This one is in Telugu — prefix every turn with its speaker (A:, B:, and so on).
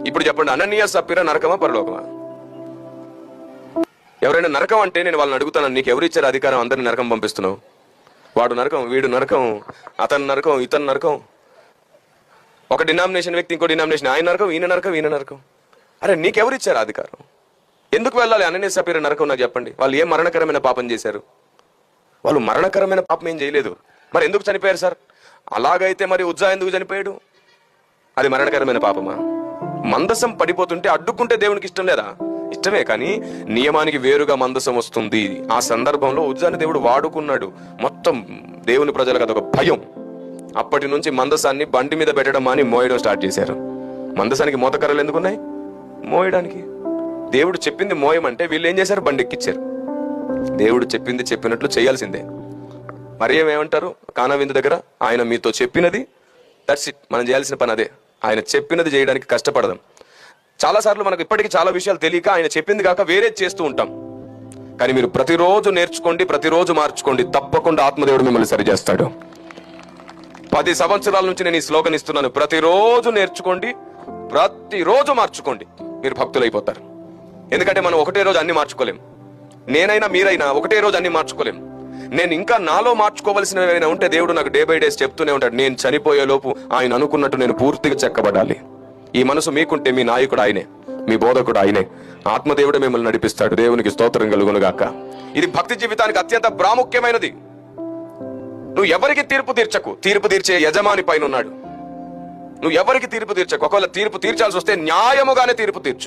A: ఇప్పుడు చెప్పండి, అననీయ సప్పిరా నరకమా పరలోకమా? ఎవరైనా నరకం అంటే నేను వాళ్ళని అడుగుతాను, నీకు ఎవరు ఇచ్చారు అధికారం అందరిని నరకం పంపిస్తున్నావు? వాడు నరకం, వీడు నరకం, అతను నరకం, ఇతను నరకం, ఒక డినామినేషన్ వ్యక్తి ఇంకో డినామినేషన్, ఆయన నరకం, ఈయన నరకం, ఈయన నరకం. అరే నీకెవరు ఇచ్చారు అధికారం? ఎందుకు వెళ్ళాలి అననీయ సప్పిరా నరకం? నాకు చెప్పండి. వాళ్ళు ఏం మరణకరమైన పాపం చేశారు? వాళ్ళు మరణకరమైన పాపం ఏం చేయలేదు. మరి ఎందుకు చనిపోయారు సార్? అలాగైతే మరి ఉజ్జా ఎందుకు చనిపోయాడు? అది మరణకరమైన పాపమా? మందసం పడిపోతుంటే అడ్డుకుంటే దేవునికి ఇష్టం లేదా? ఇష్టమే, కానీ నియమానికి వేరుగా మందసం వస్తుంది. ఆ సందర్భంలో ఉజ్జాని దేవుడు వాడుకున్నాడు. మొత్తం దేవుని ప్రజలకు అదొక భయం. అప్పటి నుంచి మందసాన్ని బండి మీద పెట్టడం అని మోయడం స్టార్ట్ చేశారు. మందసానికి మోతకర్రలు ఎందుకున్నాయి? మోయడానికి. దేవుడు చెప్పింది మోయమంటే వీళ్ళు ఏం చేశారు? బండి ఎక్కిచ్చారు. దేవుడు చెప్పింది చెప్పినట్లు చేయాల్సిందే. మరి ఏమంటారు కానా విందు దగ్గర? ఆయన మీతో చెప్పినది, దట్స్ ఇట్. మనం చేయాల్సిన పని అదే. ఆయన చెప్పినది చేయడానికి కష్టపడదాం. చాలాసార్లు మనకు ఇప్పటికీ చాలా విషయాలు తెలియక ఆయన చెప్పింది కాక వేరేది చేస్తూ ఉంటాం. కానీ మీరు ప్రతిరోజు నేర్చుకోండి, ప్రతిరోజు మార్చుకోండి, తప్పకుండా ఆత్మదేవుడు మిమ్మల్ని సరిచేస్తాడు. 10 సంవత్సరాల నుంచి నేను ఈ స్లోగన్ ఇస్తున్నాను. ప్రతిరోజు నేర్చుకోండి, ప్రతిరోజు మార్చుకోండి, మీరు భక్తులైపోతారు. ఎందుకంటే మనం ఒకటే రోజు అన్ని మార్చుకోలేం. నేనైనా మీరైనా ఒకటే రోజు అన్ని మార్చుకోలేం. నేను ఇంకా నాలో మార్చుకోవలసినవి ఏమైనా ఉంటే దేవుడు నాకు డే బై డేస్ చెప్తూనే ఉంటాడు. నేను చనిపోయే లోపు ఆయన అనుకున్నట్టు నేను పూర్తిగా చెక్కబడాలి. ఈ మనసు మీకుంటే మీ నాయకుడు ఆయనే, మీ బోధకుడు ఆయనే. ఆత్మదేవుడు మిమ్మల్ని నడిపిస్తాడు. దేవునికి స్తోత్రం కలుగును గాక. ఇది భక్తి జీవితానికి అత్యంత ప్రాముఖ్యమైనది. నువ్వు ఎవరికి తీర్పు తీర్చకు, తీర్పు తీర్చే యజమాని పైన ఉన్నాడు. నువ్వు ఎవరికి తీర్పు తీర్చకు. ఒకవేళ తీర్పు తీర్చాల్సి వస్తే న్యాయముగానే తీర్పు తీర్చు.